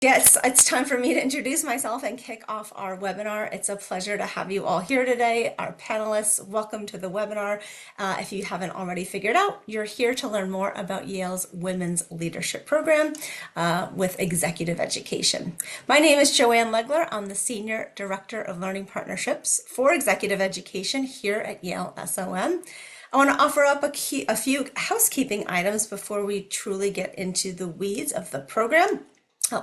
Yes, it's time for me to introduce myself and kick off our webinar. It's a pleasure to have you all here today. Our panelists, welcome to the webinar. If you haven't already figured out, you're here to learn more about Yale's Women's Leadership Program with executive education. My name is Joanne Legler. I'm the Senior Director of Learning Partnerships for Executive Education here at Yale SOM. I want to offer up a few housekeeping items before we truly get into the weeds of the program.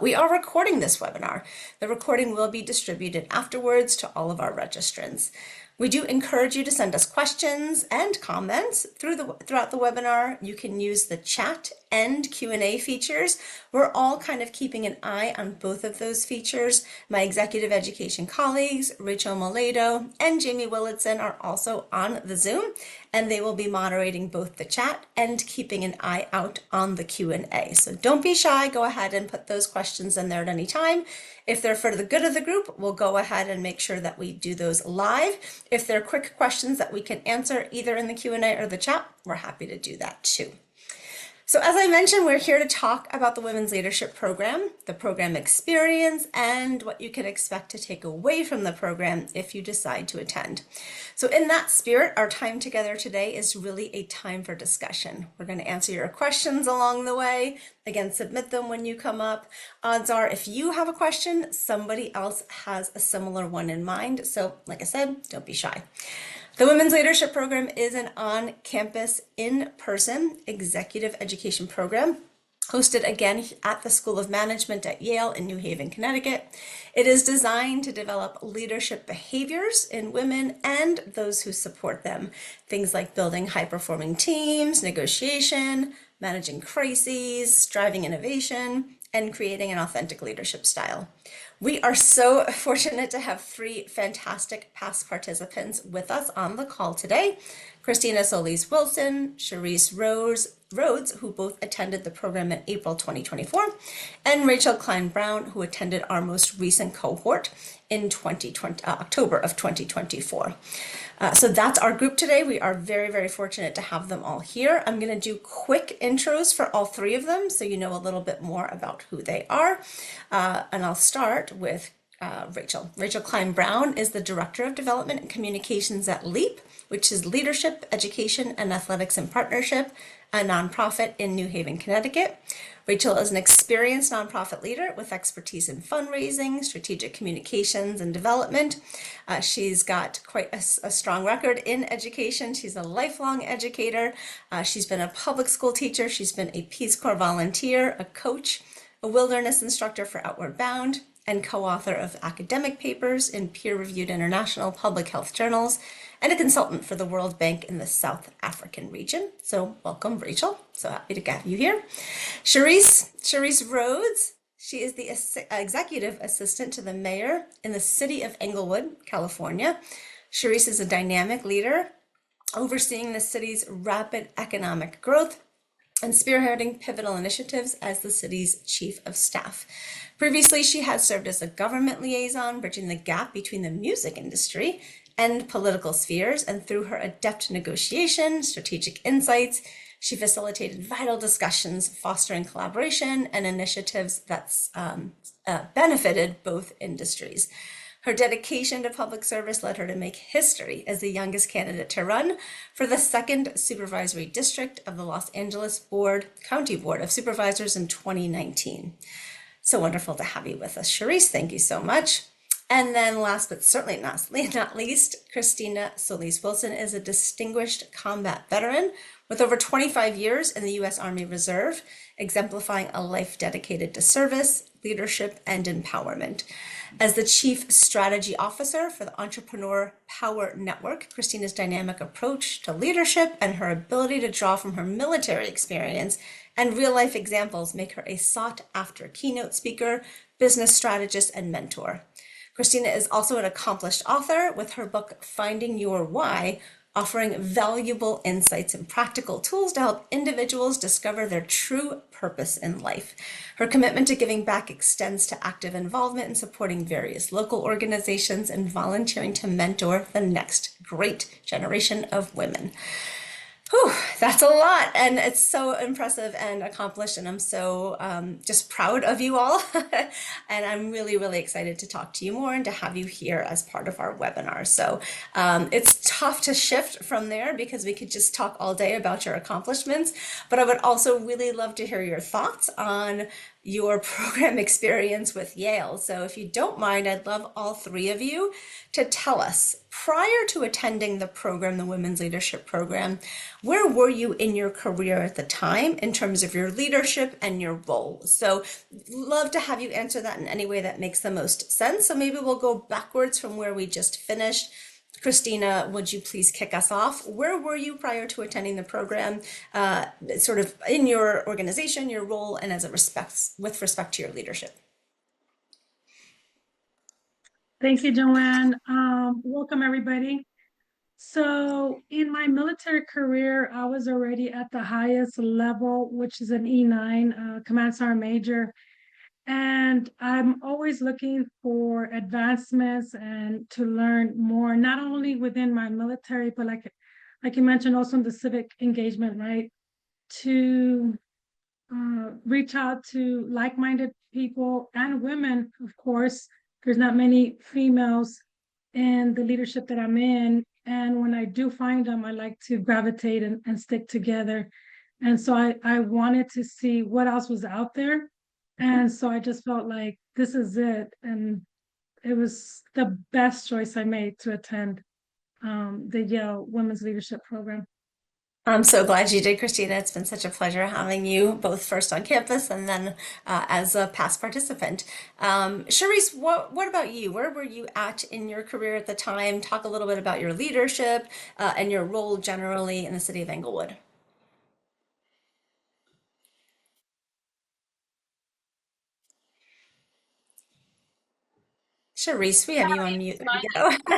We are recording this webinar. The recording will be distributed afterwards to all of our registrants. We do encourage you to send us questions and comments throughout the webinar. You can use the chat and Q&A features. We're all kind of keeping an eye on both of those features. My executive education colleagues, Rachel Moledo and Jamie Willardson, are also on the Zoom, and they will be moderating both the chat and keeping an eye out on the Q&A. So don't be shy, go ahead and put those questions in there at any time. If they're for the good of the group, we'll go ahead and make sure that we do those live. If they're quick questions that we can answer either in the Q&A or the chat, we're happy to do that too. So as I mentioned, we're here to talk about the Women's Leadership Program, the program experience, and what you can expect to take away from the program if you decide to attend. So in that spirit, our time together today is really a time for discussion. We're going to answer your questions along the way. Again, submit them when you come up. Odds are if you have a question, somebody else has a similar one in mind. So like I said, don't be shy. The Women's Leadership Program is an on-campus, in-person executive education program hosted again at the School of Management at Yale in New Haven, Connecticut. It is designed to develop leadership behaviors in women and those who support them. Things like building high-performing teams, negotiation, managing crises, driving innovation, and creating an authentic leadership style. We are so fortunate to have three fantastic past participants with us on the call today. Christina Solis-Wilson, Charisse Rhodes, who both attended the program in April 2024, and Rachel Klein-Brown, who attended our most recent cohort in October of 2024. So that's our group today. We are very, very fortunate to have them all here. I'm going to do quick intros for all three of them so you know a little bit more about who they are. And I'll start with Rachel. Rachel Klein-Brown is the Director of Development and Communications at LEAP, which is Leadership, Education, and Athletics in Partnership, a nonprofit in New Haven, Connecticut. Rachel is an experienced nonprofit leader with expertise in fundraising, strategic communications, and development. She's got quite a strong record in education. She's a lifelong educator. She's been a public school teacher. She's been a Peace Corps volunteer, a coach, a wilderness instructor for Outward Bound, and co-author of academic papers in peer-reviewed international public health journals, and a consultant for the World Bank in the South African region. So welcome, Rachel. So happy to have you here. Charisse Rhodes, she is the executive assistant to the mayor in the city of Englewood, California. Charisse is a dynamic leader overseeing the city's rapid economic growth and spearheading pivotal initiatives as the city's chief of staff. Previously, she has served as a government liaison, bridging the gap between the music industry and political spheres, and through her adept negotiation, strategic insights, she facilitated vital discussions, fostering collaboration and initiatives that's benefited both industries. Her dedication to public service led her to make history as the youngest candidate to run for the 2nd Supervisory District of the Los Angeles County Board of Supervisors in 2019. So wonderful to have you with us, Charisse. Thank you so much. And then last but certainly not least, Christina Solis-Wilson is a distinguished combat veteran with over 25 years in the U.S. Army Reserve, exemplifying a life dedicated to service, leadership, and empowerment. As the Chief Strategy Officer for the Entrepreneur Power Network, Christina's dynamic approach to leadership and her ability to draw from her military experience and real-life examples make her a sought-after keynote speaker, business strategist, and mentor. Christina is also an accomplished author with her book, Finding Your Why, offering valuable insights and practical tools to help individuals discover their true purpose in life. Her commitment to giving back extends to active involvement in supporting various local organizations and volunteering to mentor the next great generation of women. Whew, that's a lot, and it's so impressive and accomplished, and I'm so just proud of you all. And I'm really, really excited to talk to you more and to have you here as part of our webinar. So it's tough to shift from there because we could just talk all day about your accomplishments, but I would also really love to hear your thoughts on your program experience with Yale. So if you don't mind, I'd love all three of you to tell us, prior to attending the program, the Women's Leadership Program, where were you in your career at the time in terms of your leadership and your role? So love to have you answer that in any way that makes the most sense. So maybe we'll go backwards from where we just finished. Christina, would you please kick us off? Where were you prior to attending the program, sort of in your organization, your role, and as it respects with respect to your leadership? Thank you, Joanne. Welcome, everybody. So, in my military career, I was already at the highest level, which is an E9, Command Sergeant Major. And I'm always looking for advancements and to learn more, not only within my military, but like you mentioned, also in the civic engagement, right? To reach out to like-minded people and women, of course. There's not many females in the leadership that I'm in. And when I do find them, I like to gravitate and stick together. And so I wanted to see what else was out there. And so I just felt like this is it. And it was the best choice I made to attend the Yale Women's Leadership Program. I'm so glad you did, Christina. It's been such a pleasure having you both first on campus and then as a past participant. Charisse, what about you? Where were you at in your career at the time? Talk a little bit about your leadership and your role generally in the city of Englewood. Charisse, we have you on mute. There we go.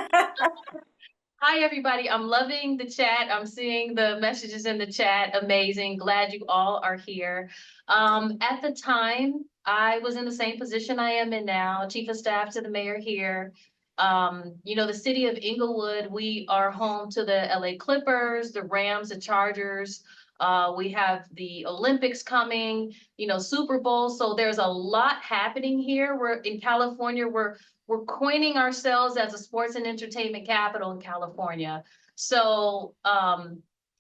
Hi, everybody. I'm loving the chat. I'm seeing the messages in the chat. Amazing. Glad you all are here. At the time, I was in the same position I am in now, Chief of Staff to the mayor here. The city of Inglewood, we are home to the LA Clippers, the Rams, the Chargers. We have the Olympics coming, Super Bowl. So there's a lot happening here. We're in California. We're coining ourselves as a sports and entertainment capital in California. So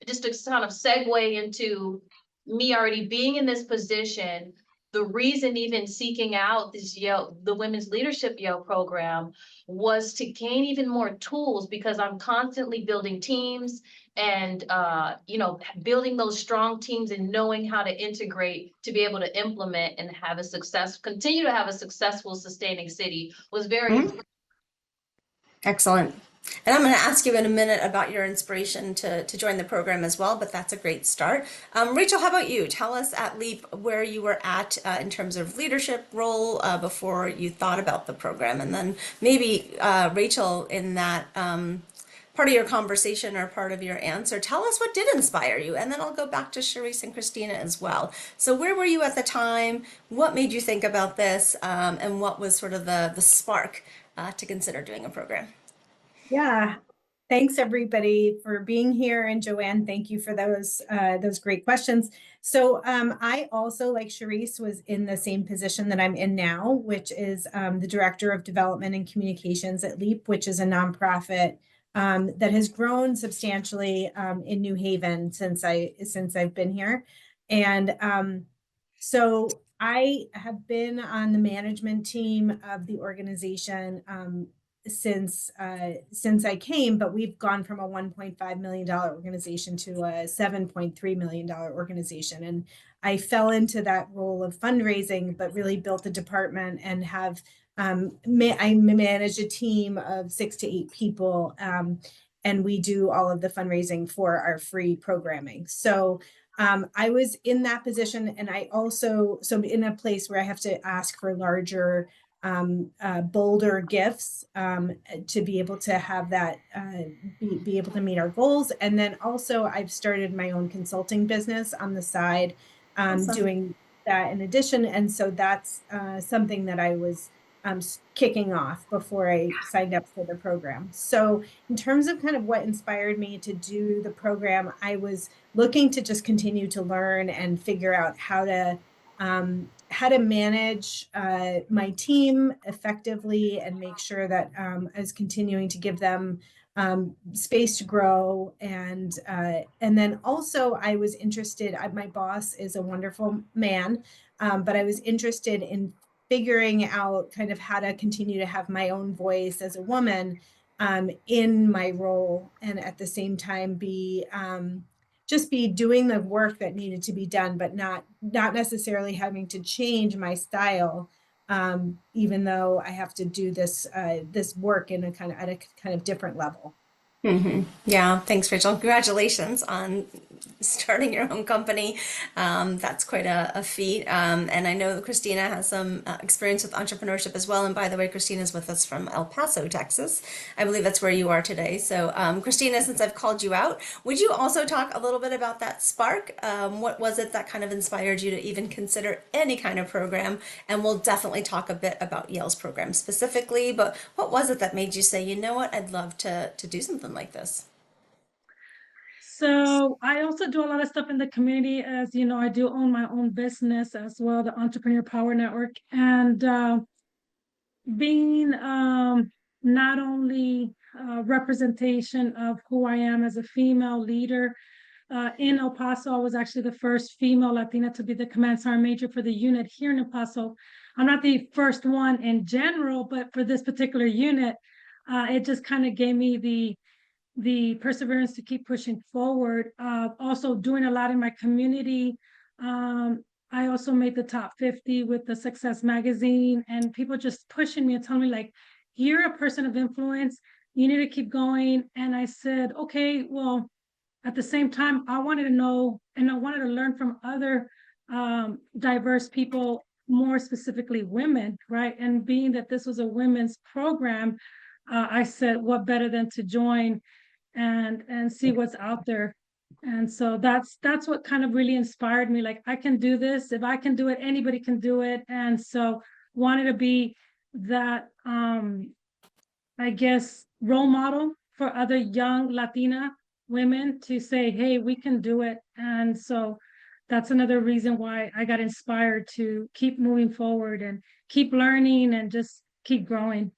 just to kind of segue into me already being in this position, the reason even seeking out this Yale, the Women's Leadership Yale program, was to gain even more tools because I'm constantly building teams and building those strong teams and knowing how to integrate to be able to implement and continue to have a successful sustaining city was very important. Excellent. And I'm going to ask you in a minute about your inspiration to join the program as well, but that's a great start. Rachel, how about you? Tell us at LEAP where you were at in terms of leadership role before you thought about the program. And then maybe, Rachel, in that part of your conversation or part of your answer, tell us what did inspire you. And then I'll go back to Charisse and Christina as well. So where were you at the time? What made you think about this? And what was sort of the spark to consider doing a program? Yeah, thanks everybody for being here. And Joanne, thank you for those great questions. So I also, like Charisse, was in the same position that I'm in now, which is the Director of Development and Communications at LEAP, which is a nonprofit that has grown substantially in New Haven since I've been here. And so I have been on the management team of the organization since I came, but we've gone from a $1.5 million organization to a $7.3 million organization. And I fell into that role of fundraising, but really built a department and have I manage a team of 6 to 8 people, and we do all of the fundraising for our free programming. So I was in that position, and I also in a place where I have to ask for larger bolder gifts to be able to have that be able to meet our goals. And then also I've started my own consulting business on the side, Awesome. doing that in addition. And so that's something that I was kicking off before I signed up for the program. So in terms of kind of what inspired me to do the program, I was looking to just continue to learn and figure out how to manage my team effectively and make sure that I was continuing to give them space to grow. And then also I was interested, my boss is a wonderful man, but I was interested in figuring out kind of how to continue to have my own voice as a woman in my role, and at the same time just be doing the work that needed to be done, but not necessarily having to change my style, even though I have to do this work in a kind of at a kind of different level. Yeah, thanks, Rachel. Congratulations on starting your own company. That's quite a feat. And I know that Christina has some experience with entrepreneurship as well. And by the way, Christina's with us from El Paso, Texas. I believe that's where you are today. So, Christina, since I've called you out, would you also talk a little bit about that spark? What was it that kind of inspired you to even consider any kind of program? And we'll definitely talk a bit about Yale's program specifically, but what was it that made you say, you know what, I'd love to do something like this? So I also do a lot of stuff in the community. As you know, I do own my own business as well, the Entrepreneur Power Network. And being not only representation of who I am as a female leader, in El Paso, I was actually the first female Latina to be the command sergeant major for the unit here in El Paso. I'm not the first one in general, but for this particular unit, it just kind of gave me the perseverance to keep pushing forward. Also doing a lot in my community. I also made the top 50 with the Success magazine, and people just pushing me and telling me like, you're a person of influence, you need to keep going. And I said, okay, well, at the same time, I wanted to know and I wanted to learn from other diverse people, more specifically women, right? And being that this was a women's program, I said, what better than to join and see what's out there. And so that's what kind of really inspired me. Like, I can do this. If I can do it, anybody can do it. And so wanted to be that I guess role model for other young Latina women to say, hey, we can do it. And so that's another reason why I got inspired to keep moving forward and keep learning and just keep growing.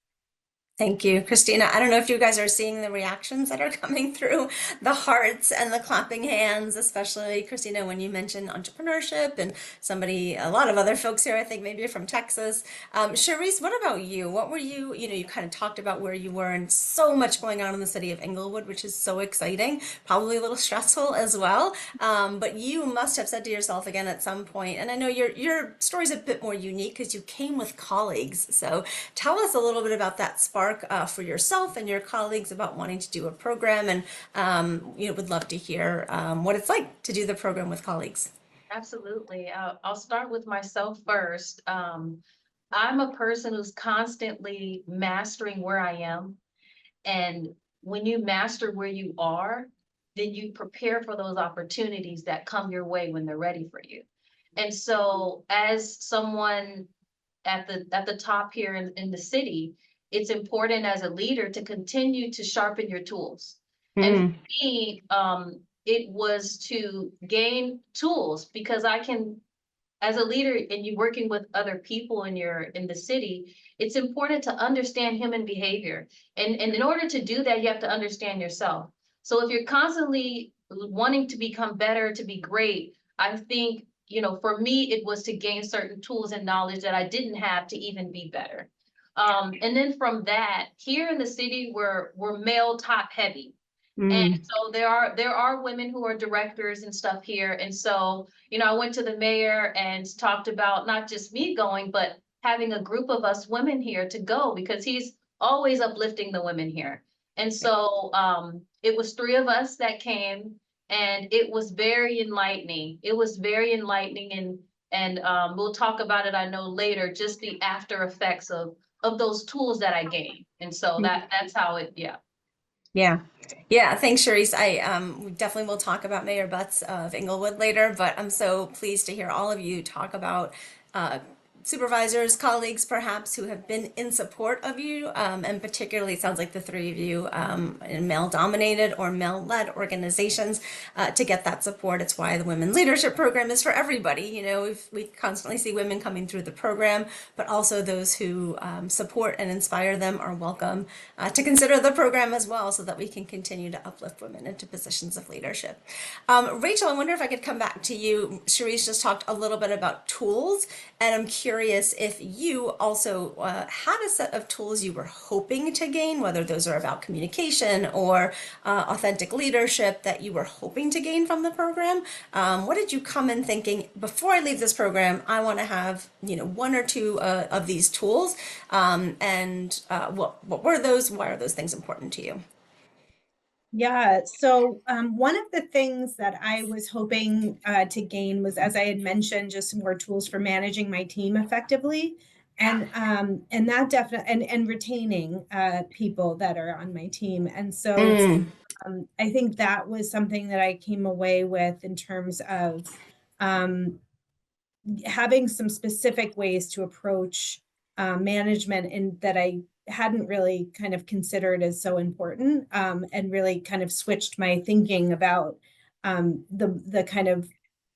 Thank you, Christina. I don't know if you guys are seeing the reactions that are coming through, the hearts and the clapping hands, especially Christina, when you mentioned entrepreneurship and a lot of other folks here, I think maybe you're from Texas. Charisse, what about you? What were you kind of talked about where you were and so much going on in the city of Inglewood, which is so exciting, probably a little stressful as well. But you must have said to yourself again at some point, and I know your story's a bit more unique because you came with colleagues. So tell us a little bit about that spark for yourself and your colleagues about wanting to do a program, and would love to hear what it's like to do the program with colleagues. Absolutely. I'll start with myself first. I'm a person who's constantly mastering where I am. And when you master where you are, then you prepare for those opportunities that come your way when they're ready for you. And so as someone at the top here in the city, it's important as a leader to continue to sharpen your tools. And for me, it was to gain tools because I can, as a leader and you working with other people in the city, it's important to understand human behavior. And in order to do that, you have to understand yourself. So if you're constantly wanting to become better, to be great, I think, for me, it was to gain certain tools and knowledge that I didn't have to even be better. And then from that, here in the city, we're male top heavy. And so there are women who are directors and stuff here. And so, I went to the mayor and talked about not just me going, but having a group of us women here to go because he's always uplifting the women here. And so it was three of us that came, and it was very enlightening. It was very enlightening, and we'll talk about it, I know, later, just the after effects of those tools that I gained. And so that's how it, yeah. Yeah. Yeah, thanks, Charisse. We definitely will talk about Mayor Butts of Inglewood later, but I'm so pleased to hear all of you talk about uh, supervisors, colleagues, perhaps, who have been in support of you, and particularly, it sounds like the three of you in male-dominated or male-led organizations to get that support. It's why the Women's Leadership Program is for everybody. You know, we constantly see women coming through the program, but also those who support and inspire them are welcome to consider the program as well, so that we can continue to uplift women into positions of leadership. Rachel, I wonder if I could come back to you. Cherise just talked a little bit about tools, and I'm curious if you also had a set of tools you were hoping to gain, whether those are about communication or authentic leadership that you were hoping to gain from the program. What did you come in thinking, before I leave this program, I want to have, you know, one or two of these tools, and what were those? Why are those things important to you? Yeah, so one of the things that I was hoping to gain was, as I had mentioned, just some more tools for managing my team effectively, and that definitely and retaining people that are on my team. And so Mm, I think that was something that I came away with in terms of um, having some specific ways to approach management, and that I hadn't really kind of considered as so important, and really kind of switched my thinking about the kind of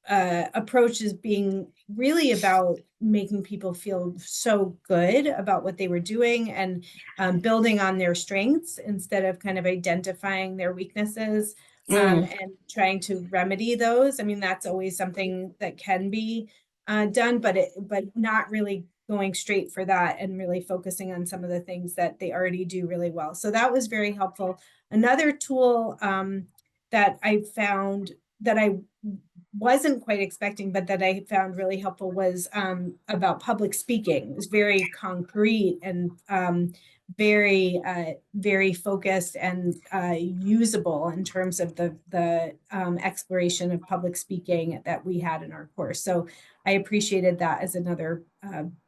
approach as being really about making people feel so good about what they were doing, and building on their strengths instead of kind of identifying their weaknesses, mm, and trying to remedy those. I mean, that's always something that can be done, but not really going straight for that, and really focusing on some of the things that they already do really well. So that was very helpful. Another tool that I found that I wasn't quite expecting, but that I found really helpful, was about public speaking. It was very concrete and very focused and usable in terms of the exploration of public speaking that we had in our course. So I appreciated that as another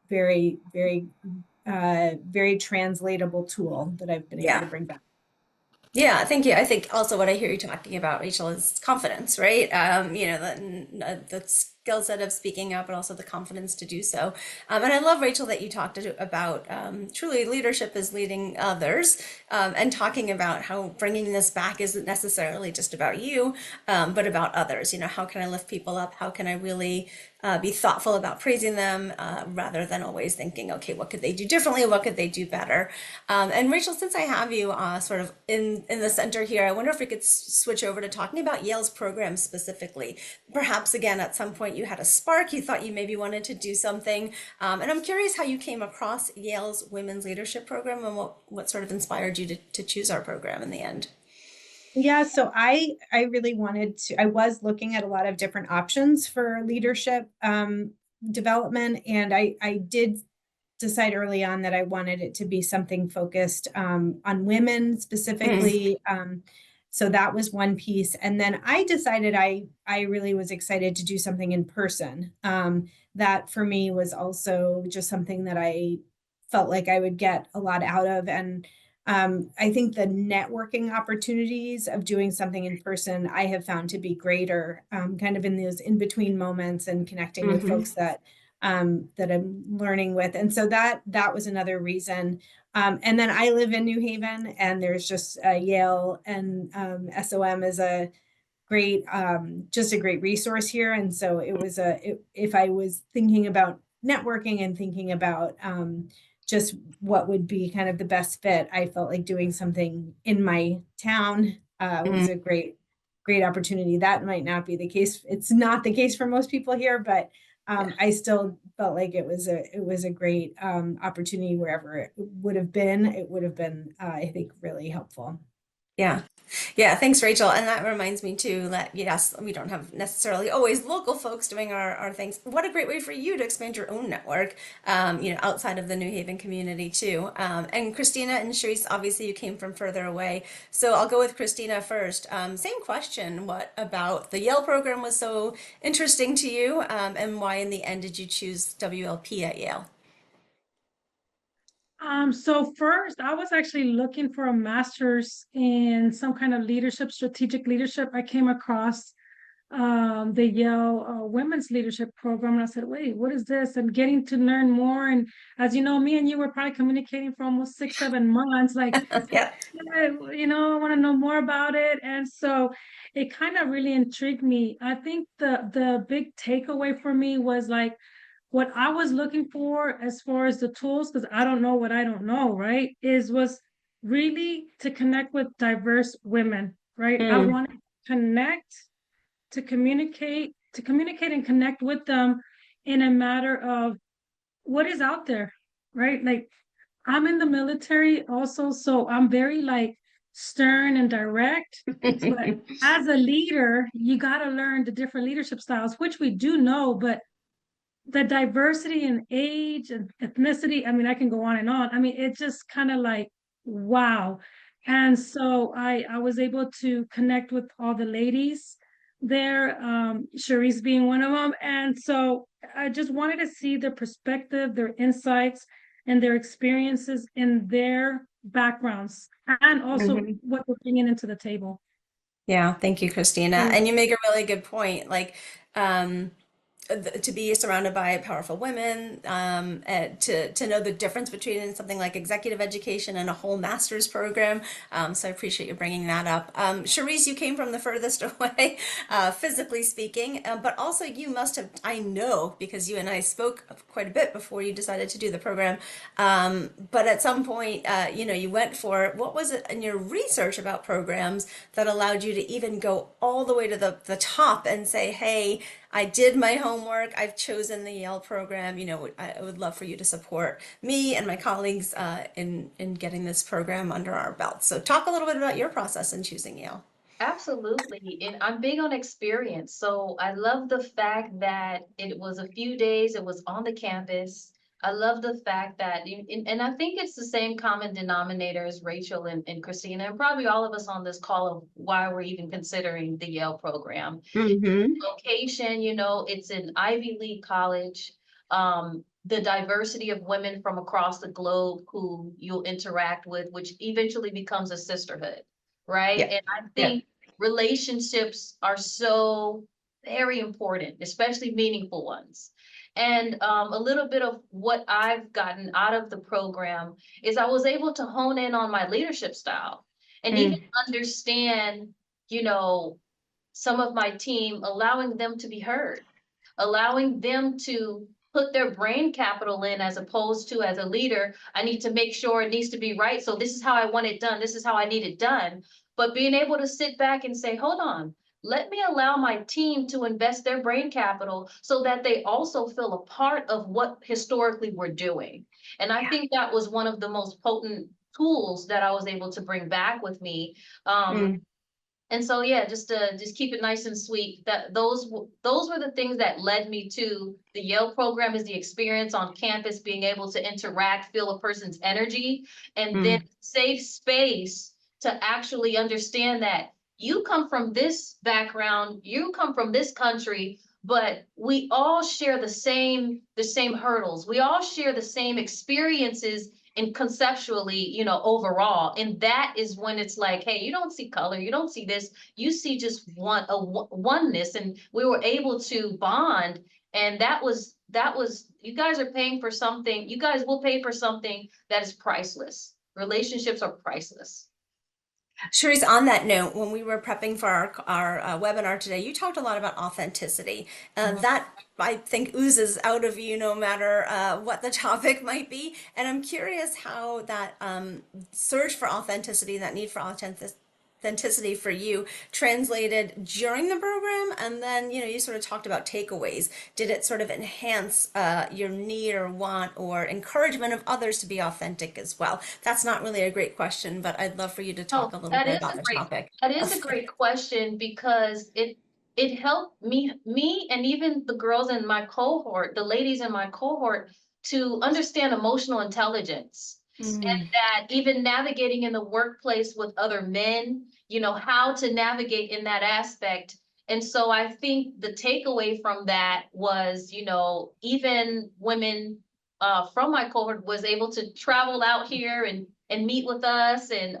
very translatable tool that I've been able yeah. to bring back. Yeah, thank you. I think also what I hear you talking about, Rachel, is confidence, right? You know, the skill set of speaking up, but also the confidence to do so. And I love, Rachel, that you talked about truly leadership is leading others, and talking about how bringing this back isn't necessarily just about you, but about others. You know, how can I lift people up? How can I really be thoughtful about praising them, rather than always thinking, okay, what could they do differently? What could they do better? And Rachel, since I have you sort of in the center here, I wonder if we could switch over to talking about Yale's program specifically. Perhaps again, at some point you had a spark, you thought you maybe wanted to do something. And I'm curious how you came across Yale's Women's Leadership Program, and what sort of inspired you to choose our program in the end. Yeah, so I really wanted to. I was looking at a lot of different options for leadership development, and I did decide early on that I wanted it to be something focused on women Mm, specifically. So that was one piece, and then I decided I really was excited to do something in person. That for me was also just something that I felt like I would get a lot out of, and I think the networking opportunities of doing something in person I have found to be greater, kind of in those in between moments, and connecting with hmm. folks that I'm learning with. And so that was another reason. And then I live in New Haven, and there's just Yale, and SOM is a great just a great resource here. And so if I was thinking about networking and thinking about just what would be kind of the best fit, I felt like doing something in my town was a great opportunity. That might not be the case. It's not the case for most people here, but I still felt like it was a great opportunity. Wherever it would have been, I think, really helpful. Yeah. Yeah, thanks, Rachel. And that reminds me too that yes, we don't have necessarily always local folks doing our things. What a great way for you to expand your own network, you know, outside of the New Haven community too. And Christina and Sharice, obviously you came from further away. So I'll go with Christina first. Same question. What about the Yale program was so interesting to you? And why in the end did you choose WLP at Yale? So first, I was actually looking for a master's in some kind of leadership, strategic leadership. I came across the Yale Women's Leadership Program. And I said, wait, what is this? And getting to learn more. And as you know, me and you were probably communicating for almost 6, 7 months, like, Yeah. I want to know more about it. And so it kind of really intrigued me. I think the big takeaway for me was like what I was looking for as far as the tools, because I don't know what I don't know, right? Was really to connect with diverse women, right? I Mm. wanted to connect, to communicate and connect with them in a matter of what is out there, right? Like I'm in the military also, so I'm very like stern and direct. But as a leader, you got to learn the different leadership styles, which we do know, but the diversity in age and ethnicity, I mean, I can go on and on. I mean, it's just kind of like, wow. And so I was able to connect with all the ladies there, Charisse being one of them. And so I just wanted to see their perspective, their insights, and their experiences in their backgrounds, and also Mhm. what they're bringing into the table. Yeah, thank you, Christina. Mm. And you make a really good point. Like, um, to be surrounded by powerful women, to know the difference between something like executive education and a whole master's program. So I appreciate you bringing that up. Charisse, you came from the furthest away, physically speaking, but also you must have, I know, because you and I spoke quite a bit before you decided to do the program. But at some point, you went for, what was it in your research about programs that allowed you to even go all the way to the top and say, hey, I did my homework. I've chosen the Yale program. I would love for you to support me and my colleagues in getting this program under our belts. So talk a little bit about your process in choosing Yale. Absolutely. And I'm big on experience. So I love the fact that it was a few days, it was on the campus. I love the fact that, and I think it's the same common denominator as Rachel and Christina, and probably all of us on this call of why we're even considering the Yale program. Mm-hmm. Location, it's an Ivy League college. The diversity of women from across the globe who you'll interact with, which eventually becomes a sisterhood, right? Yeah. And I Yeah. think relationships are so very important, especially meaningful ones. And a little bit of what I've gotten out of the program is I was able to hone in on my leadership style and even Mm. understand, you know, some of my team, allowing them to be heard, allowing them to put their brain capital in as opposed to as a leader, I need to make sure it needs to be right. So this is how I want it done. This is how I need it done. But being able to sit back and say, hold on, let me allow my team to invest their brain capital so that they also feel a part of what historically we're doing. And I think that was one of the most potent tools that I was able to bring back with me. Mm. And so, yeah, just to just keep it nice and sweet. Those were the things that led me to the Yale program. Is the experience on campus, being able to interact, feel a person's energy, and then Mm. safe space to actually understand that you come from this background, you come from this country, but we all share the same hurdles. We all share the same experiences and conceptually, overall. And that is when it's like, hey, you don't see color, you don't see this, you see just oneness. And we were able to bond. And that was, you guys are paying for something, you guys will pay for something that is priceless. Relationships are priceless. Charisse, on that note, when we were prepping for our webinar today, you talked a lot about authenticity. That I think oozes out of you no matter what the topic might be. And I'm curious how that surge for authenticity, that need for authenticity for you translated during the program, and then you sort of talked about takeaways. Did it sort of enhance your need or want or encouragement of others to be authentic as well? That's not really a great question, but I'd love for you to talk Oh, a little that bit is about a the great, topic. that is a great question because it helped me and even the girls in my cohort, the ladies in my cohort, to understand emotional intelligence. And Mm. that even navigating in the workplace with other men, how to navigate in that aspect. And so I think the takeaway from that was, even women from my cohort was able to travel out here and meet with us and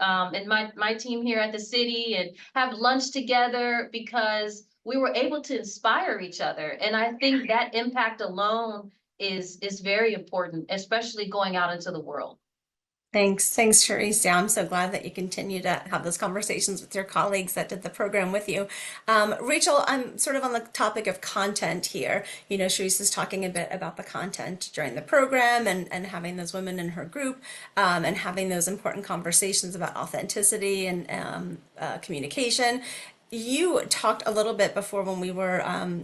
my team here at the city and have lunch together because we were able to inspire each other. And I think that impact alone is very important, especially going out into the world. Thanks, Charisse. Yeah, I'm so glad that you continue to have those conversations with your colleagues that did the program with you. Rachel, I'm sort of on the topic of content here. You know, Charisse is talking a bit about the content during the program and having those women in her group and having those important conversations about authenticity and communication. You talked a little bit before when we were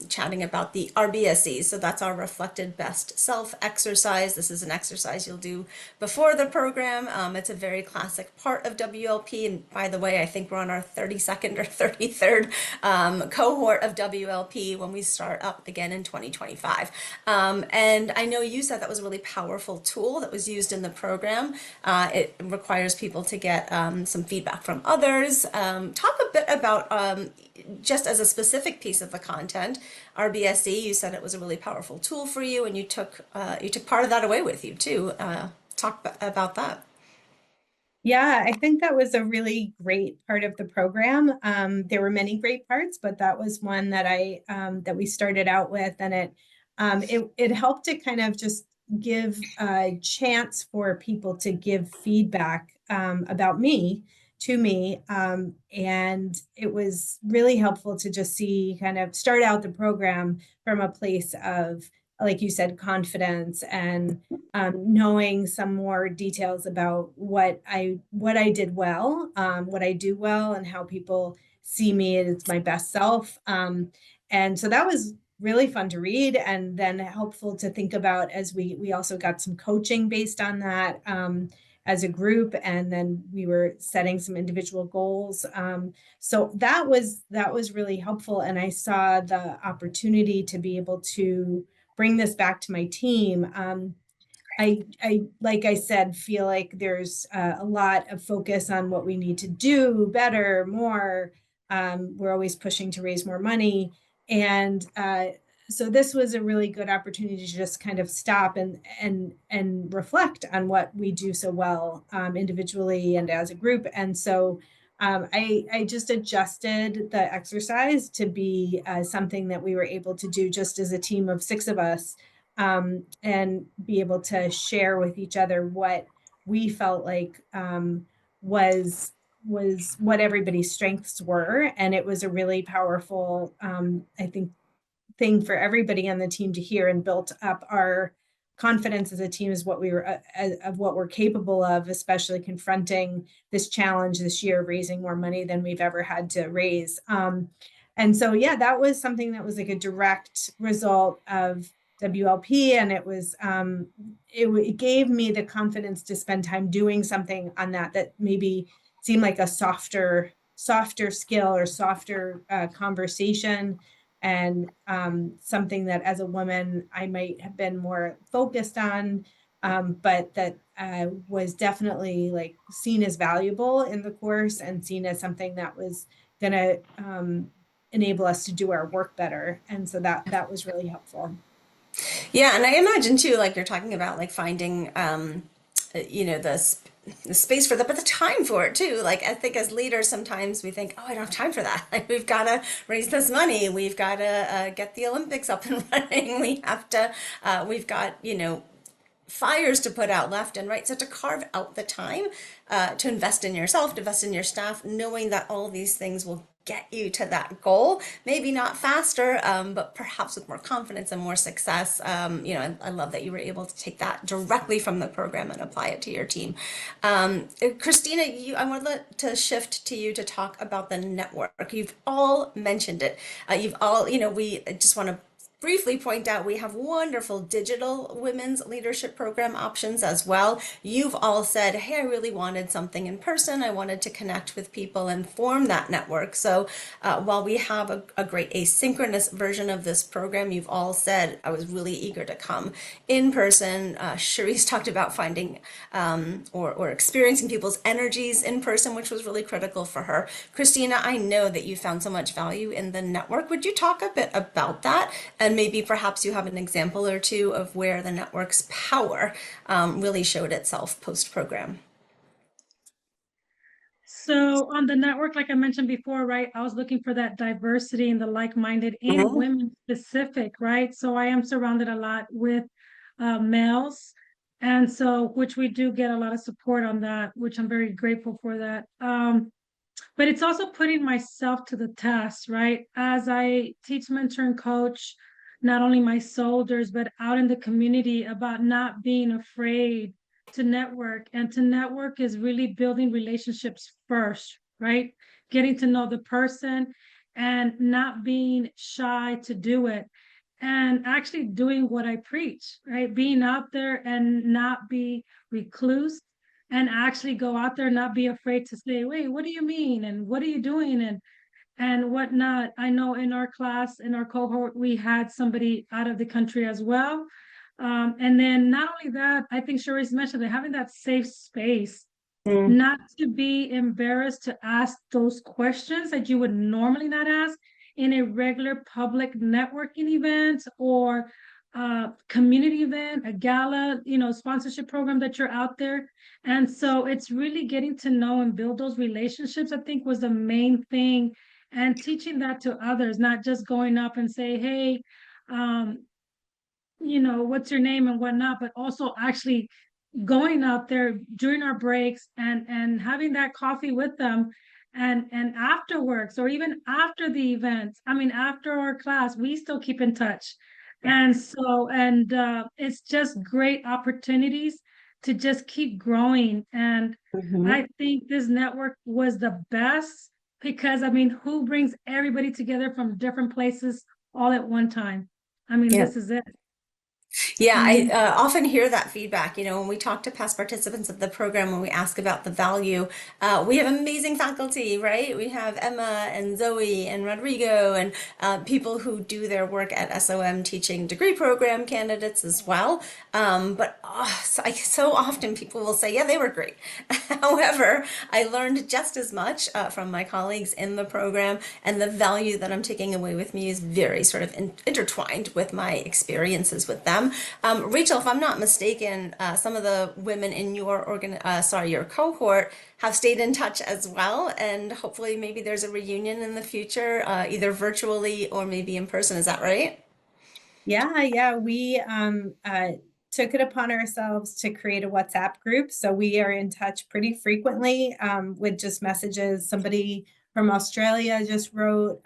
chatting about the RBSEs. So that's our reflected best self exercise. This is an exercise you'll do before the program. It's a very classic part of WLP. And by the way, I think we're on our 32nd or 33rd cohort of WLP when we start up again in 2025. And I know you said that was a really powerful tool that was used in the program. It requires people to get some feedback from others. Talk a bit about just as a specific piece of the content, RBSE. You said it was a really powerful tool for you, and you took part of that away with you too. Talk about that. Yeah, I think that was a really great part of the program. There were many great parts, but that was one that that we started out with, and it helped to kind of just give a chance for people to give feedback about me to me, and it was really helpful to just see kind of start out the program from a place of, like you said, confidence and knowing some more details about what I did well, what I do well, and how people see me as my best self. And so that was really fun to read, and then helpful to think about as we also got some coaching based on that as a group, and then we were setting some individual goals. So that was really helpful, and I saw the opportunity to be able to bring this back to my team. Like I said, feel like there's a lot of focus on what we need to do better, more. We're always pushing to raise more money. And so this was a really good opportunity to just kind of stop and reflect on what we do so well individually and as a group. And so I just adjusted the exercise to be something that we were able to do just as a team of 6 of us, and be able to share with each other what we felt like was what everybody's strengths were. And it was a really powerful, I think, thing for everybody on the team to hear, and built up our confidence as a team is what we were of what we're capable of, especially confronting this challenge this year of raising more money than we've ever had to raise. And so, yeah, that was something that was like a direct result of WLP, and it was it gave me the confidence to spend time doing something on that maybe seemed like a softer skill or softer conversation, and something that as a woman I might have been more focused on, but that was definitely like seen as valuable in the course and seen as something that was going to enable us to do our work better. And so that was really helpful. Yeah, and I imagine too, like you're talking about, like finding, you know, the space for that, but the time for it too. Like I think as leaders, sometimes we think, oh, I don't have time for that. Like we've got to raise this money, we've got to get the Olympics up and running, we have to, we've got, you know, fires to put out left and right. So to carve out the time to invest in yourself, to invest in your staff, knowing that all these things will get you to that goal, maybe not faster, but perhaps with more confidence and more success. You know, I love that you were able to take that directly from the program and apply it to your team. Christina, I want to shift to you to talk about the network. You've all mentioned it. You've all, you know, we just want to briefly point out we have wonderful digital women's leadership program options as well. You've all said, hey, I really wanted something in person. I wanted to connect with people and form that network. So while we have a great asynchronous version of this program, you've all said, I was really eager to come in person. Charisse talked about finding or experiencing people's energies in person, which was really critical for her. Christina, I know that you found so much value in the network. Would you talk a bit about that? And maybe perhaps you have an example or two of where the network's power really showed itself post-program. So on the network, like I mentioned before, right, I was looking for that diversity and the like-minded and Mhm. women specific, right? So I am surrounded a lot with males. And so, which we do get a lot of support on that, which I'm very grateful for that. But it's also putting myself to the test, right? As I teach, mentor, and coach, not only my soldiers, but out in the community about not being afraid to network. And to network is really building relationships first, right? Getting to know the person and not being shy to do it. And actually doing what I preach, right? Being out there and not be recluse and actually go out there and not be afraid to say, wait, what do you mean? And what are you doing? And whatnot. I know in our class, in our cohort, we had somebody out of the country as well. And then not only that, I think Sharice mentioned that having that safe space, Mm. not to be embarrassed to ask those questions that you would normally not ask in a regular public networking event or community event, a gala, sponsorship program that you're out there. And so it's really getting to know and build those relationships, I think was the main thing. And teaching that to others, not just going up and say, hey, um, what's your name and whatnot, but also actually going out there during our breaks and having that coffee with them and afterwards or even after the event. I mean, after our class, we still keep in touch. And so, and it's just great opportunities to just keep growing. And Mhm. I think this network was the best because, I mean, who brings everybody together from different places all at one time? I mean, Yeah. this is it. Yeah, I Mhm. often hear that feedback. When we talk to past participants of the program, when we ask about the value, we have amazing faculty, right? We have Emma and Zoe and Rodrigo and people who do their work at SOM teaching degree program candidates as well. But so often people will say, yeah, they were great. However, I learned just as much from my colleagues in the program, and the value that I'm taking away with me is very sort of intertwined with my experiences with them. Rachel, if I'm not mistaken, some of the women in your cohort have stayed in touch as well, and hopefully maybe there's a reunion in the future, either virtually or maybe in person. Is that right? Yeah, we took it upon ourselves to create a WhatsApp group. So we are in touch pretty frequently with just messages. Somebody from Australia just wrote,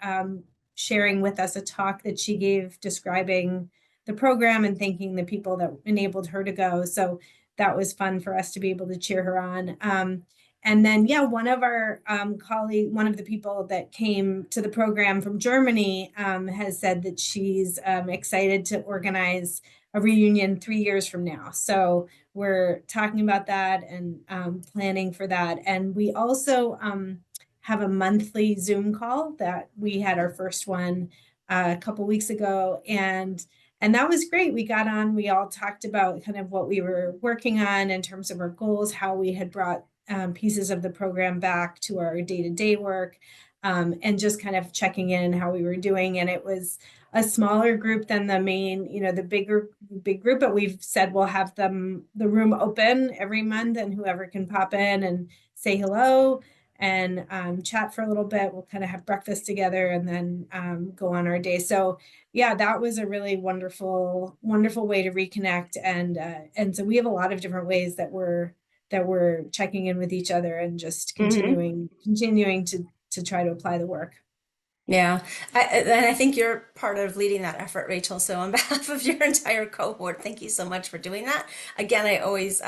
sharing with us a talk that she gave describing the program and thanking the people that enabled her to go. So that was fun for us to be able to cheer her on. And then, yeah, one of our one of the people that came to the program from Germany has said that she's excited to organize a reunion 3 years from now. So we're talking about that and planning for that. And we also have a monthly Zoom call that we had our first one a couple weeks ago. And that was great. We got on, we all talked about kind of what we were working on in terms of our goals, how we had brought pieces of the program back to our day-to-day work, and just kind of checking in how we were doing. And it was a smaller group than the main, the big group, but we've said we'll have the room open every month and whoever can pop in and say hello and chat for a little bit. We'll kind of have breakfast together and then go on our day. So yeah, that was a really wonderful way to reconnect. And so we have a lot of different ways that we're checking in with each other and just Mm-hmm. continuing to try to apply the work. Yeah, and I think you're part of leading that effort, Rachel. So on behalf of your entire cohort, thank you so much for doing that. Again, I always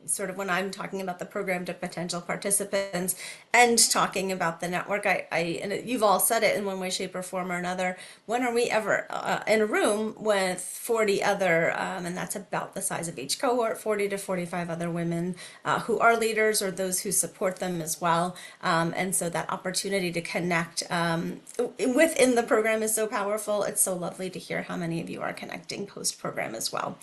sort of when I'm talking about the program to potential participants and talking about the network, and you've all said it in one way, shape, or form or another. When are we ever in a room with 40 other, and that's about the size of each cohort, 40 to 45 other women who are leaders or those who support them as well. And so that opportunity to connect within the program is so powerful. It's so lovely to hear how many of you are connecting post program as well.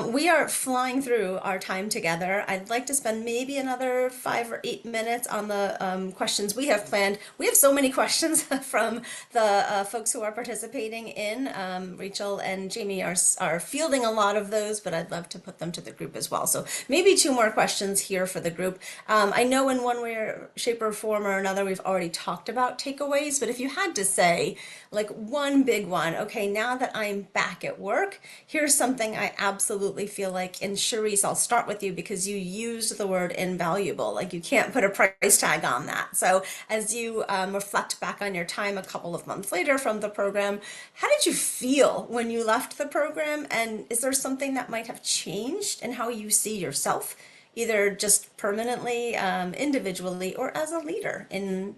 We are flying through our time together. together. I'd like to spend maybe another 5 or 8 minutes on the questions we have planned. We have so many questions from the folks who are participating in. Rachel and Jamie are fielding a lot of those, but I'd love to put them to the group as well. So maybe two more questions here for the group. I know in one way or shape or form or another, we've already talked about takeaways, but if you had to say like one big one, okay, now that I'm back at work, here's something I absolutely feel like, and Charisse, I'll start with you because you used the word invaluable. Like you can't put a price tag on that. So as you reflect back on your time a couple of months later from the program, how did you feel when you left the program? And is there something that might have changed in how you see yourself, either just permanently, individually, or as a leader in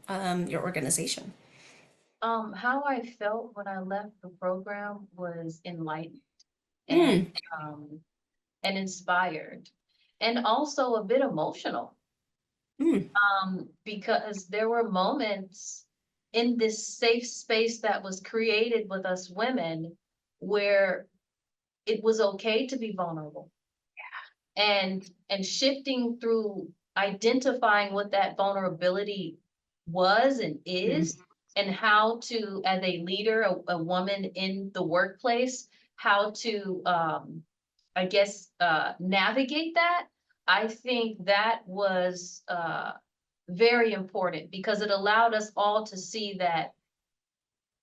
your organization? How I felt when I left the program was enlightened Mm, um, and inspired, and also a bit emotional. mm, Because there were moments in this safe space that was created with us women where it was okay to be vulnerable. And shifting through identifying what that vulnerability was and mm. is, and how to, as a leader, a woman in the workplace, how to I guess navigate that. I think that was very important because it allowed us all to see that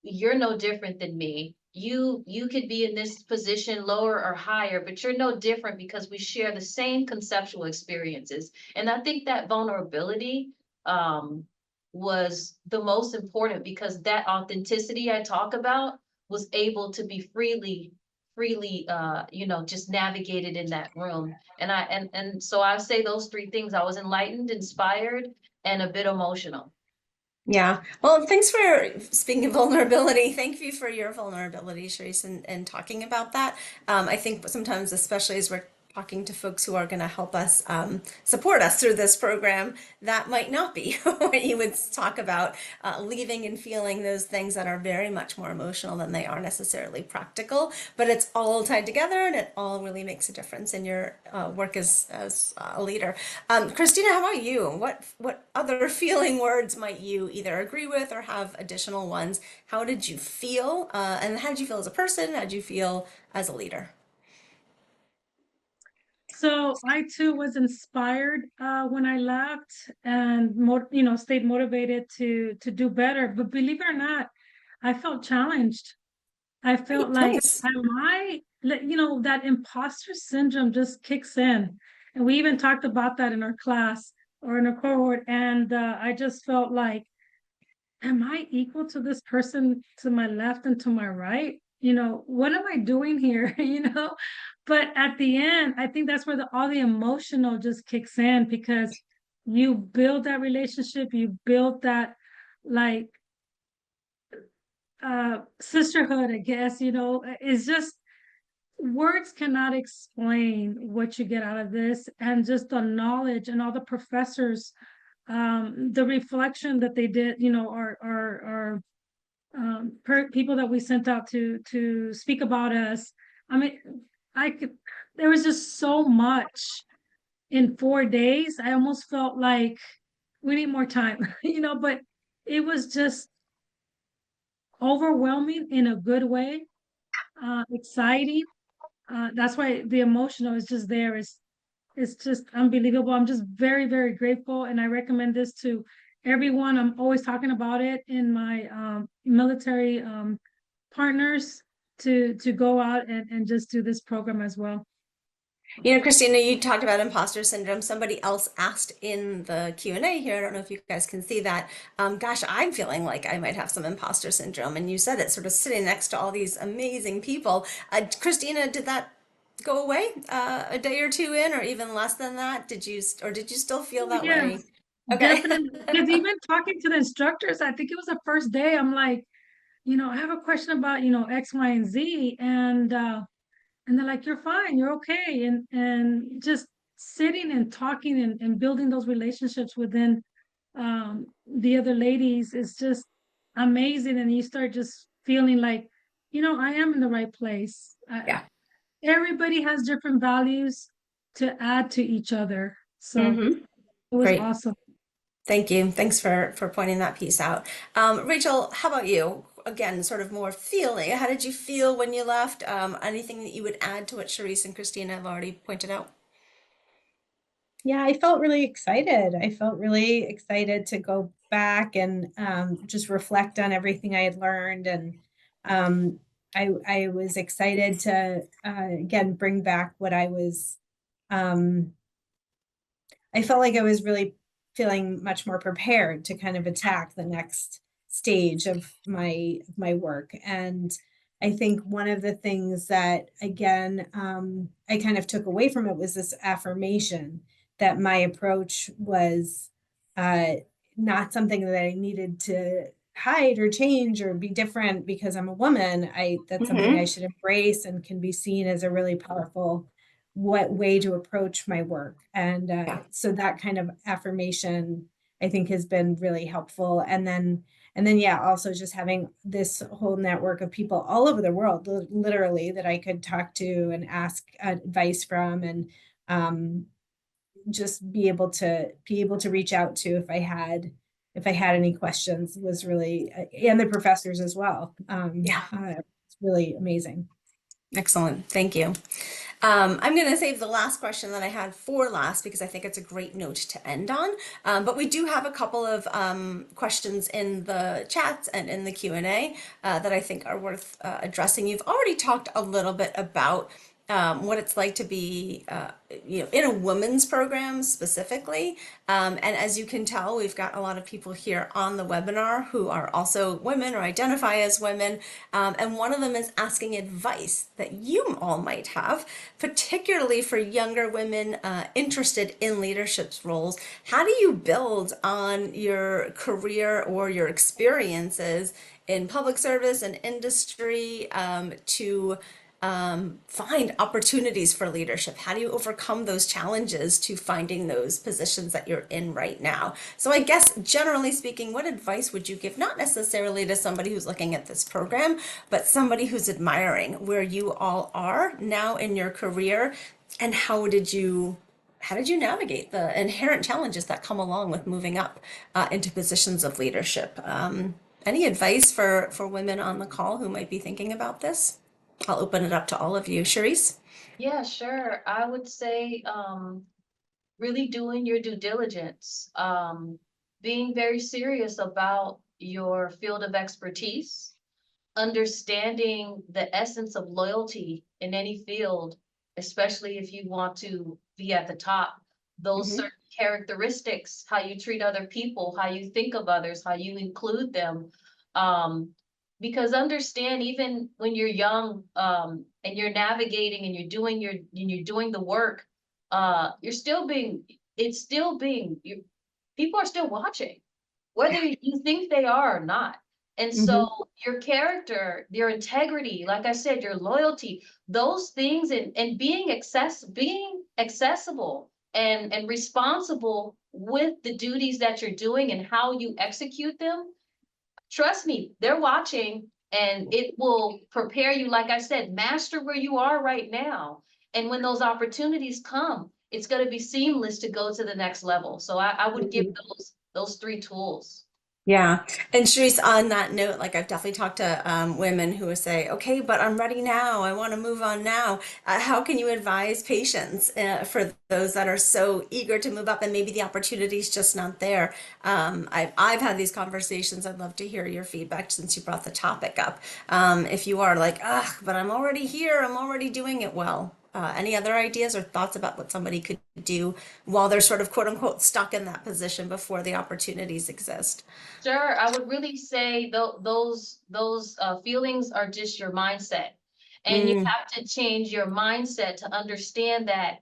you're no different than me. You could be in this position lower or higher, but you're no different because we share the same conceptual experiences. And I think that vulnerability um was the most important because that authenticity I talk about was able to be freely just navigated in that room. And so I say those three things. I was enlightened, inspired, and a bit emotional. Yeah. Well, thanks for speaking of vulnerability. Thank you for your vulnerability, Sharice, and talking about that. I think sometimes, especially as we're talking to folks who are going to help us support us through this program, that might not be what you would talk about, leaving and feeling those things that are very much more emotional than they are necessarily practical. But it's all tied together, and it all really makes a difference in your work as a leader. Christina, how about you? What other feeling words might you either agree with or have additional ones? How did you feel? And how did you feel as a person? How did you feel as a leader? So I too was inspired when I left and stayed motivated to do better. But believe it or not, I felt challenged. I felt Great, like, nice. that imposter syndrome just kicks in. And we even talked about that in our class or in a cohort. And I just felt like, am I equal to this person to my left and to my right? What am I doing here? But at the end, I think that's where all the emotional just kicks in because you build that relationship, you build that like sisterhood, I guess, it's just words cannot explain what you get out of this, and just the knowledge and all the professors, the reflection that they did, our people that we sent out to speak about us. I mean, I could. There was just so much in 4 days. I almost felt like we need more time, but it was just overwhelming in a good way, exciting. That's why the emotional is just there. It's just unbelievable. I'm just very, very grateful, and I recommend this to everyone. I'm always talking about it in my military partners to go out and just do this program as well. You know, Christina, you talked about imposter syndrome. Somebody else asked in the Q&A here. I don't know if you guys can see that. Gosh, I'm feeling like I might have some imposter syndrome. And you said it, sort of sitting next to all these amazing people. Christina, did that go away a day or two in, or even less than that? Did you still feel Oh, that way? yes, Okay. definitely. Because even talking to the instructors, I think it was the first day, I'm like, I have a question about, X, Y, and Z. And they're like, you're fine, you're okay. And just sitting and talking and building those relationships within the other ladies is just amazing. And you start just feeling like, I am in the right place. Yeah. Everybody has different values. to add to each other. So Mm-hmm. it was Great. awesome. Thank you. Thanks for pointing that piece out. Rachel, how about you? Again, sort of more feeling. How did you feel when you left? Anything that you would add to what Charisse and Christina have already pointed out? Yeah, I felt really excited. I felt really excited to go back and just reflect on everything I had learned. And um, I was excited to, again, bring back what um, I felt like I was really feeling much more prepared to kind of attack the next stage of my work. And I think one of the things that again I kind of took away from it was this affirmation that my approach was uh, not something that I needed to hide or change or be different because I'm a woman. I That's something I Mm-hmm. should embrace and can be seen as a really powerful what way to approach my work. And Yeah. so that kind of affirmation, I think, has been really helpful. And then, yeah, also just having this whole network of people all over the world, literally, that I could talk to and ask advice from, and um, just be able to reach out to if I had any questions was really, and the professors as well. Yeah. It's really amazing. Excellent. Thank you. I'm going to save the last question that I had for last because I think it's a great note to end on. But we do have a couple of questions in the chats and in the Q&A that I think are worth addressing. You've already talked a little bit about what it's like to be, in a women's program specifically. And as you can tell, we've got a lot of people here on the webinar who are also women or identify as women. And one of them is asking advice that you all might have, particularly for younger women interested in leadership roles. How do you build on your career or your experiences in public service and industry to find opportunities for leadership? How do you overcome those challenges to finding those positions that you're in right now? So I guess generally speaking, what advice would you give, not necessarily to somebody who's looking at this program, but somebody who's admiring where you all are now in your career, and how did you navigate the inherent challenges that come along with moving up into positions of leadership? Any advice for women on the call who might be thinking about this? I'll open it up to all of you. Charisse? Yeah, sure. I would say, really doing your due diligence, being very serious about your field of expertise, understanding the essence of loyalty in any field, especially if you want to be at the top, those Mm-hmm. certain characteristics, how you treat other people, how you think of others, how you include them. Um, because understand, even when you're young, and you're navigating and you're doing the work, you're still being, it's still being, people are still watching, whether Yeah. you think they are or not. And Mm-hmm. so your character, your integrity, like I said, your loyalty, those things, and being accessible and responsible with the duties that you're doing and how you execute them, trust me, they're watching, and it will prepare you, like I said, master where you are right now. And when those opportunities come, it's going to be seamless to go to the next level. So I would give those three tools. Yeah. And Sharice, on that note, like I've definitely talked to women who would say, okay, but I'm ready now. I want to move on now. How can you advise patients for those that are so eager to move up and maybe the opportunity is just not there? I've had these conversations. I'd love to hear your feedback since you brought the topic up. If you are like, ugh, but I'm already here, I'm already doing it well. Any other ideas or thoughts about what somebody could do while they're sort of quote unquote stuck in that position before the opportunities exist? Sure, I would really say those feelings are just your mindset, and you Mm, have to change your mindset to understand that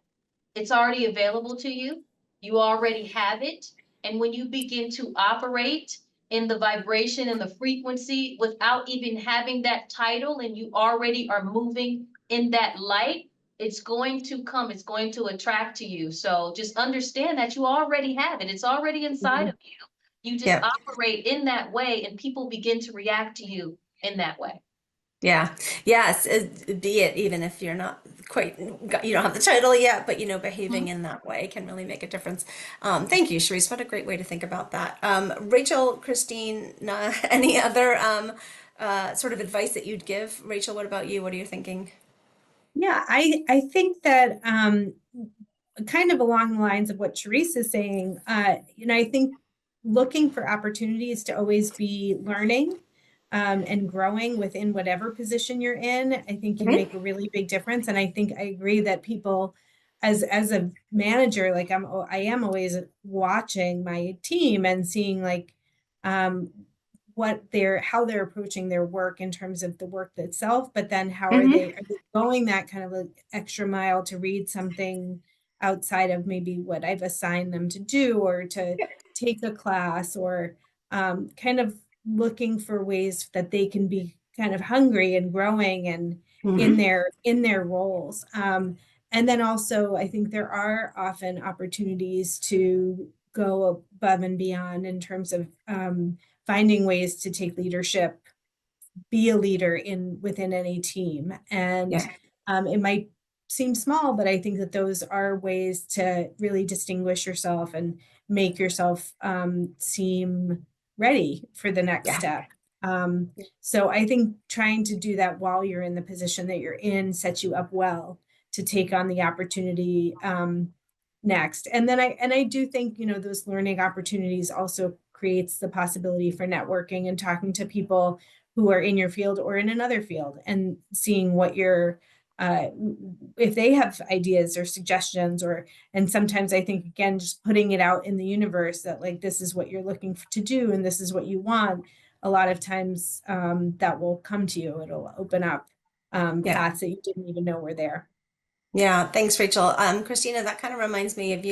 it's already available to you. You already have it. And when you begin to operate in the vibration and the frequency without even having that title, and you already are moving in that light, it's going to come, it's going to attract to you. So just understand that you already have it. It's already inside mhm. of you. You just Yep. operate in that way, and people begin to react to you in that way. Yeah. Yes. Be it even if you're not quite, you don't have the title yet, but behaving in that way can really make a difference. Thank you, Sharice. What a great way to think about that. Rachel, Christine, any other sort of advice that you'd give? Rachel, what about you? What are you thinking? Yeah, I think that kind of along the lines of what Therese is saying, I think looking for opportunities to always be learning and growing within whatever position you're in, I think can Hmm. make a really big difference. And I think I agree that people, as a manager, like I am always watching my team and seeing like um, how they're approaching their work in terms of the work itself, but then how Hmm. are they going that kind of an extra mile to read something outside of maybe what I've assigned them to do or to take a class or kind of looking for ways that they can be kind of hungry and growing and Hmm. in their roles. And then also, I think there are often opportunities to go above and beyond in terms of finding ways to take leadership, be a leader in within any team. And Yeah. it might seem small, but I think that those are ways to really distinguish yourself and make yourself seem ready for the next Yeah. step. So I think trying to do that while you're in the position that you're in sets you up well to take on the opportunity next. And then I do think, those learning opportunities also creates the possibility for networking and talking to people who are in your field or in another field and seeing what your uh, if they have ideas or suggestions and sometimes I think again just putting it out in the universe that like this is what you're looking to do and this is what you want, a lot of times that will come to you. It'll open up Yeah. paths that you didn't even know were there. Yeah, thanks, Rachel. Christina, that kind of reminds me of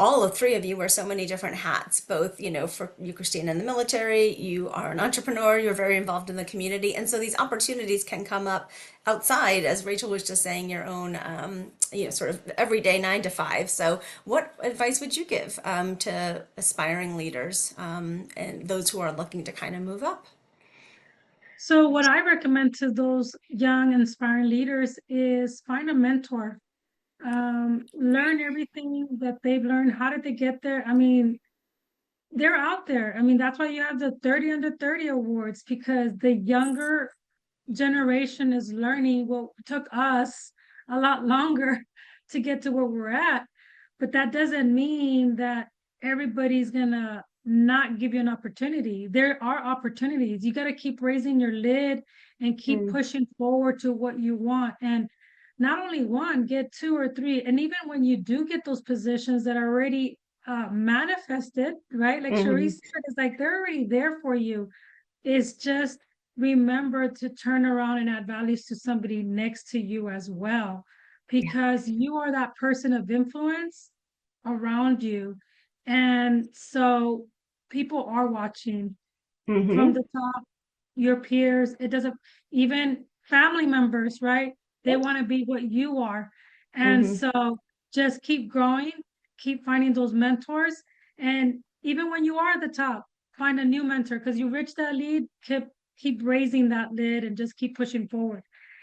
all of three of you wear so many different hats, both, for you, Christina, in the military, you are an entrepreneur, you're very involved in the community. And so these opportunities can come up outside, as Rachel was just saying, your own, sort of everyday 9 to 5. So what advice would you give to aspiring leaders and those who are looking to kind of move up? So what I recommend to those young, inspiring leaders is find a mentor. Learn everything that they've learned. How did they get there? I mean, they're out there. I mean, that's why you have the 30 under 30 awards because the younger generation is learning what took us a lot longer to get to where we're at. But that doesn't mean that everybody's gonna not give you an opportunity. There are opportunities. You got to keep raising your lid and keep Mm. pushing forward to what you want. And not only one, get two or three. And even when you do get those positions that are already manifested, right? Like Sharice Hmm. said, it's like they're already there for you. It's just remember to turn around and add values to somebody next to you as well, because you are that person of influence around you. And so people are watching from Hmm. the top, your peers, it doesn't, even family members, right? They want to be what you are. And Hmm. so just keep growing, keep finding those mentors. And even when you are at the top, find a new mentor because you reach that lead, keep raising that lid and just keep pushing forward.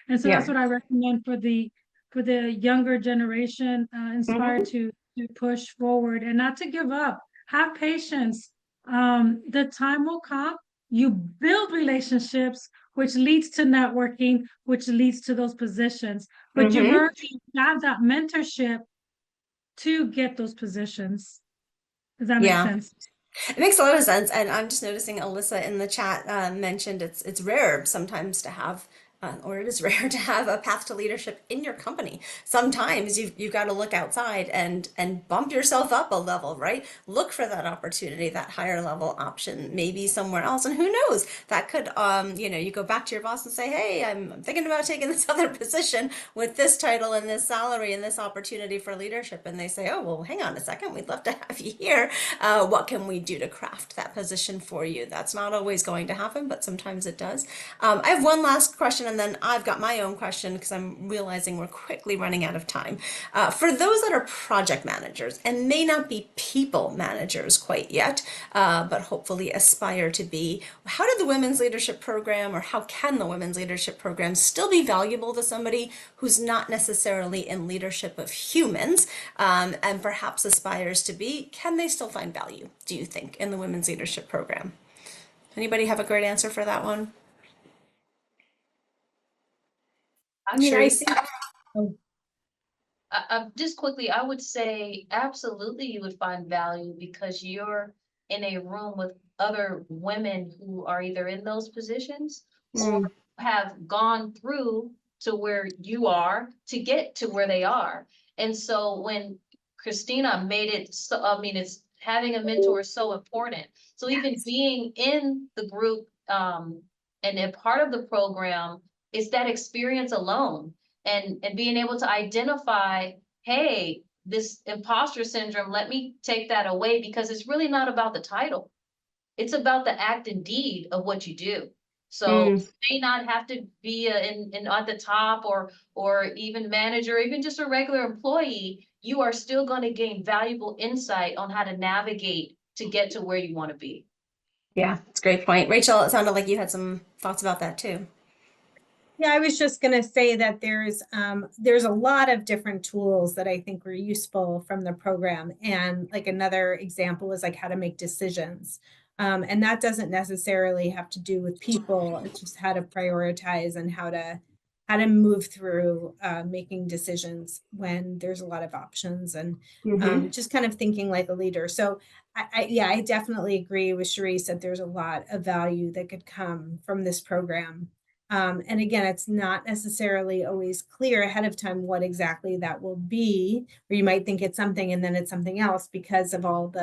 And so that's Yeah. what I recommend for the younger generation, inspired Hmm. to push forward and not to give up. Have patience. The time will come. You build relationships, which leads to networking, which leads to those positions. But you've Hmm. already got that mentorship to get those positions. Does that make Yeah. sense? It makes a lot of sense, and I'm just noticing Alyssa in the chat mentioned it's rare sometimes to have, or it is rare to have a path to leadership in your company. Sometimes you've got to look outside and bump yourself up a level, right? Look for that opportunity, that higher level option, maybe somewhere else, and who knows? That could, you go back to your boss and say, "Hey, I'm thinking about taking this other position with this title and this salary and this opportunity for leadership," and they say, "Oh, well, hang on a second, we'd love to have you here. What can we do to craft that position for you?" That's not always going to happen, but sometimes it does. I have one last question question, and then I've got my own question because I'm realizing we're quickly running out of time. For those that are project managers and may not be people managers quite yet, but hopefully aspire to be, how did the Women's Leadership Program, or how can the Women's Leadership Program still be valuable to somebody who's not necessarily in leadership of humans, and perhaps aspires to be? Can they still find value, do you think, in the Women's Leadership Program? Anybody have a great answer for that one? I mean, I Charisse? think, oh, Just quickly, I would say absolutely you would find value because you're in a room with other women who are either in those positions or Mm, have gone through to where you are to get to where they are. And so when Christina made it so, I mean, it's having a mentor is so important. So even being in the group, and a part of the program is that experience alone and being able to identify, hey, this imposter syndrome, let me take that away because it's really not about the title. It's about the act and deed of what you do. So mm. you may not have to be in at the top or even manager, even just a regular employee. You are still going to gain valuable insight on how to navigate to get to where you want to be. Yeah, that's a great point. Rachel, it sounded like you had some thoughts about that too. yeah, I was just going to say that there's a lot of different tools that I think were useful from the program. And like another example is like how to make decisions. And that doesn't necessarily have to do with people. It's just how to prioritize and how to move through making decisions when there's a lot of options, and Mm-hmm. just kind of thinking like a leader. So yeah, I definitely agree with Charisse that there's a lot of value that could come from this program. And again, it's not necessarily always clear ahead of time what exactly that will be, or you might think it's something and then it's something else because of all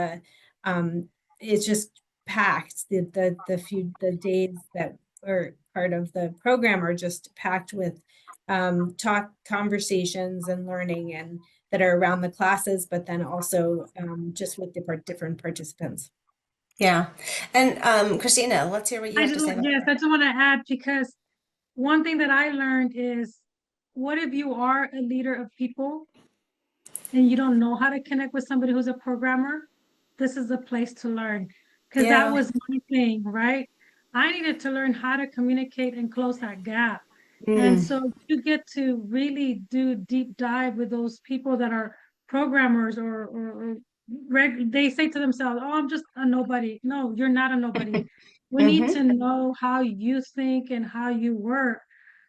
it's just packed. The days that are part of the program are just packed with talk conversations and learning and that are around the classes, but then also just with different participants. Yeah. And Christina, let's hear what you I have just to say want, about yes, that. I just want to add because one thing that I learned is what if you are a leader of people and you don't know how to connect with somebody who's a programmer? This is a place to learn because that Yeah. was my thing, right? I needed to learn how to communicate and close that gap. And Mm, so you get to really do deep dive with those people that are programmers or they say to themselves, "Oh, I'm just a nobody." No, you're not a nobody. We need mm-hmm. to know how you think and how you work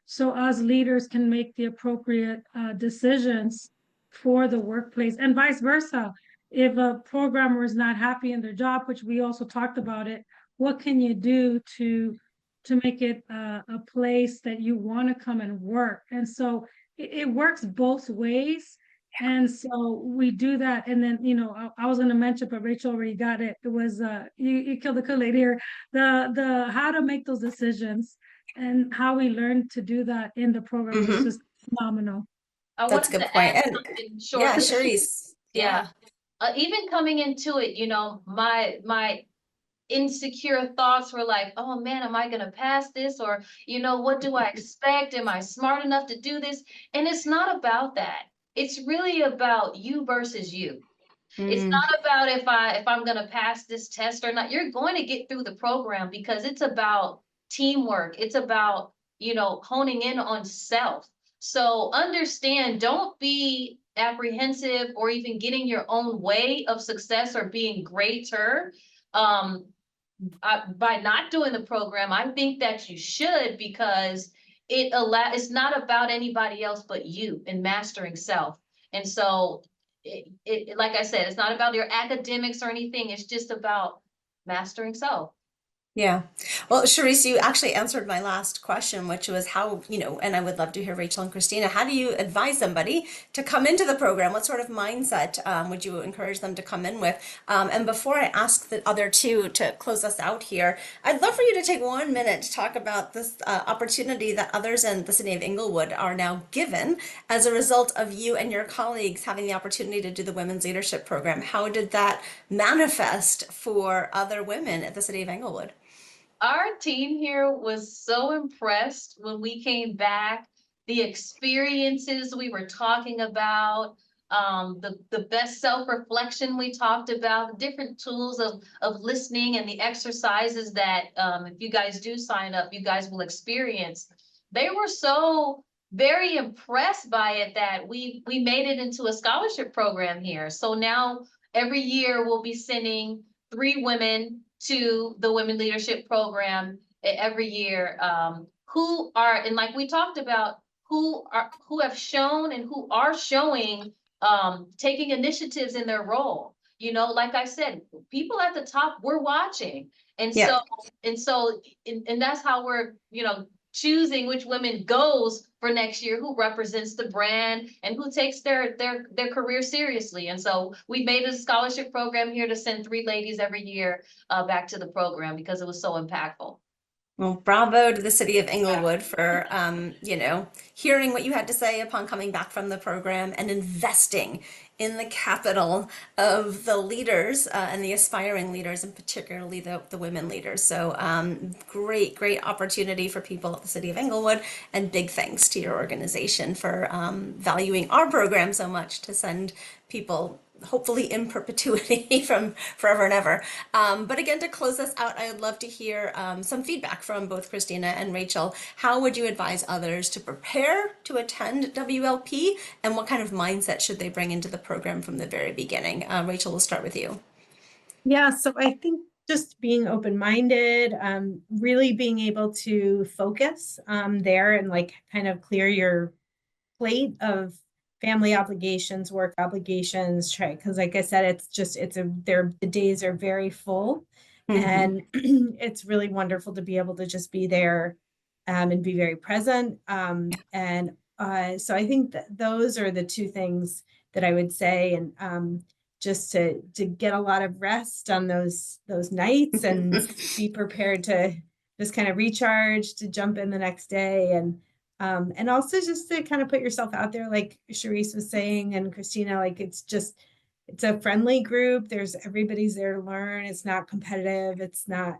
so us leaders can make the appropriate decisions for the workplace and vice versa. If a programmer is not happy in their job, which we also talked about it, what can you do to make it a place that you want to come and work? And so it works both ways. And so we do that. And then, I was going to mention, but Rachel already got it. It was you killed the Kool-Aid here. The how to make those decisions and how we learn to do that in the program was Mm-hmm. just phenomenal. I That's a wanted good to point. add And something yeah, short. Charisse. Yeah. Yeah. Even coming into it, my insecure thoughts were like, oh man, am I gonna pass this? Or, what do I expect? Am I smart enough to do this? And it's not about that. It's really about you versus you. It's Mm, not about if I'm gonna pass this test or not. You're going to get through the program because it's about teamwork. It's about, honing in on self. So understand, don't be apprehensive or even getting your own way of success or being greater. Um, by not doing the program, I think that you should because it's not about anybody else but you and mastering self. And so like I said, it's not about your academics or anything. It's just about mastering self. yeah. Well, Charisse, you actually answered my last question, which was how, and I would love to hear Rachel and Christina, how do you advise somebody to come into the program? What sort of mindset would you encourage them to come in with? And before I ask the other two to close us out here, I'd love for you to take 1 minute to talk about this opportunity that others in the city of Inglewood are now given as a result of you and your colleagues having the opportunity to do the Women's Leadership Program. How did that manifest for other women at the city of Inglewood? Our team here was so impressed when we came back, the experiences we were talking about, the best self-reflection we talked about, different tools of listening and the exercises that, if you guys do sign up, you guys will experience. They were so very impressed by it that we made it into a scholarship program here. So now every year we'll be sending 3 women to the Women Leadership Program every year, who are, and like we talked about, who have shown and who are showing, taking initiatives in their role. You know, like I said, people at the top, we're watching. And Yeah. so, and that's how we're, you know, choosing which women goes for next year, who represents the brand and who takes their career seriously. And so we made a scholarship program here to send 3 ladies every year back to the program because it was so impactful. Well, bravo to the city of Inglewood for, hearing what you had to say upon coming back from the program and investing in the capital of the leaders and the aspiring leaders, and particularly the women leaders. So great, great opportunity for people at the city of Inglewood, and big thanks to your organization for valuing our program so much to send people hopefully in perpetuity from forever and ever. But again, to close us out, I would love to hear some feedback from both Christina and Rachel. How would you advise others to prepare to attend WLP, and what kind of mindset should they bring into the program from the very beginning? Rachel, we'll start with you. Yeah, so I think just being open-minded, really being able to focus there and like kind of clear your plate of family obligations, work obligations, try, because like I said, the days are very full, Mm-hmm. and it's really wonderful to be able to just be there and be very present. So I think that those are the two things that I would say, and just to get a lot of rest on those nights and be prepared to just kind of recharge to jump in the next day, and also just to kind of put yourself out there, like Charisse was saying, and Christina, like it's a friendly group. Everybody's there to learn. It's not competitive. It's not,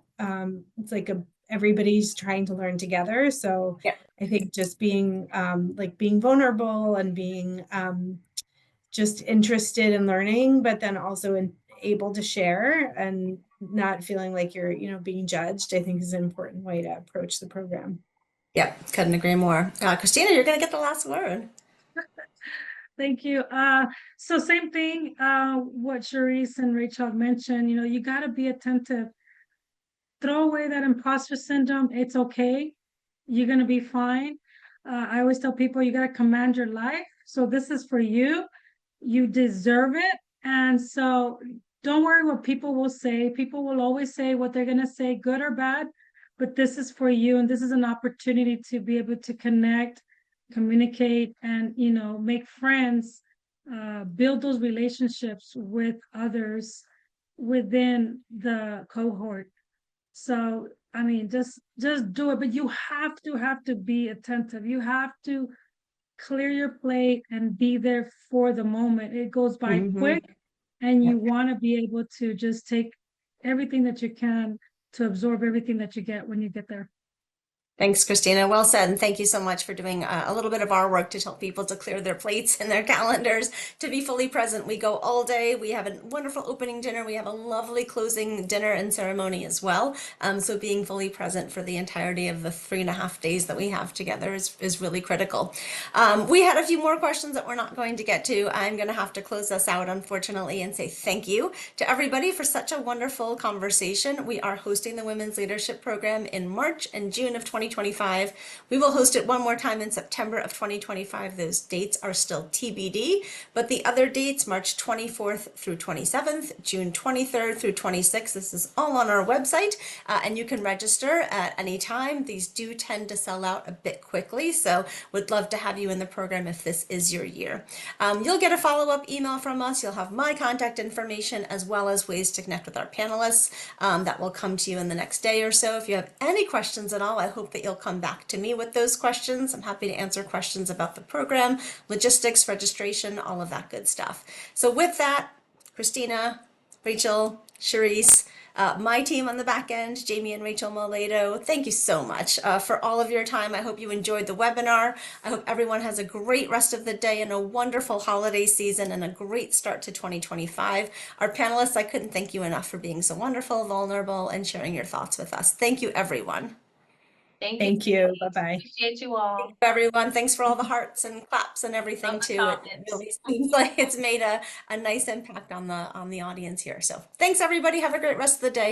it's like everybody's trying to learn together. So Yeah. I think just being, being vulnerable and being, just interested in learning, but then also able to share and not feeling like you're, being judged, I think is an important way to approach the program. Yep, couldn't agree more. Christina, you're going to get the last word. Thank you. So same thing, what Charisse and Rachel mentioned, you got to be attentive. Throw away that imposter syndrome. It's okay. You're going to be fine. I always tell people you got to command your life. So this is for you. You deserve it. And so don't worry what people will say. People will always say what they're going to say, good or bad, but this is for you. And this is an opportunity to be able to connect, communicate, and, make friends, build those relationships with others within the cohort. So, I mean, just do it, but you have to be attentive. You have to clear your plate and be there for the moment. It goes by Mm-hmm. quick, and you Yep. want to be able to just take everything that you can to absorb everything that you get when you get there. Thanks, Christina. Well said. And thank you so much for doing a little bit of our work to tell people to clear their plates and their calendars to be fully present. We go all day. We have a wonderful opening dinner. We have a lovely closing dinner and ceremony as well. So being fully present for the entirety of the 3.5 days that we have together is really critical. We had a few more questions that we're not going to get to. I'm going to have to close us out, unfortunately, and say thank you to everybody for such a wonderful conversation. We are hosting the Women's Leadership Program in March and June of 2025. We will host it one more time in September of 2025. Those dates are still TBD, but the other dates, March 24th through 27th, June 23rd through 26th, this is all on our website, and you can register at any time. These do tend to sell out a bit quickly, so would love to have you in the program if this is your year. You'll get a follow-up email from us. You'll have my contact information as well as ways to connect with our panelists that will come to you in the next day or so. If you have any questions at all, I hope that you'll come back to me with those questions. I'm happy to answer questions about the program, logistics, registration, all of that good stuff. So with that, Christina, Rachel, Charisse, My team on the back end, Jamie and Rachel Moledo, thank you so much for all of your time. I hope you enjoyed the webinar. I hope everyone has a great rest of the day and a wonderful holiday season and a great start to 2025. Our panelists, I couldn't thank you enough for being so wonderful, vulnerable, and sharing your thoughts with us. Thank you, everyone. Thank you. Bye-bye. Appreciate you all. Everyone, thanks for all the hearts and claps and everything Love the too. It comments. really seems like it's made a nice impact on the audience here. So thanks everybody. Have a great rest of the day.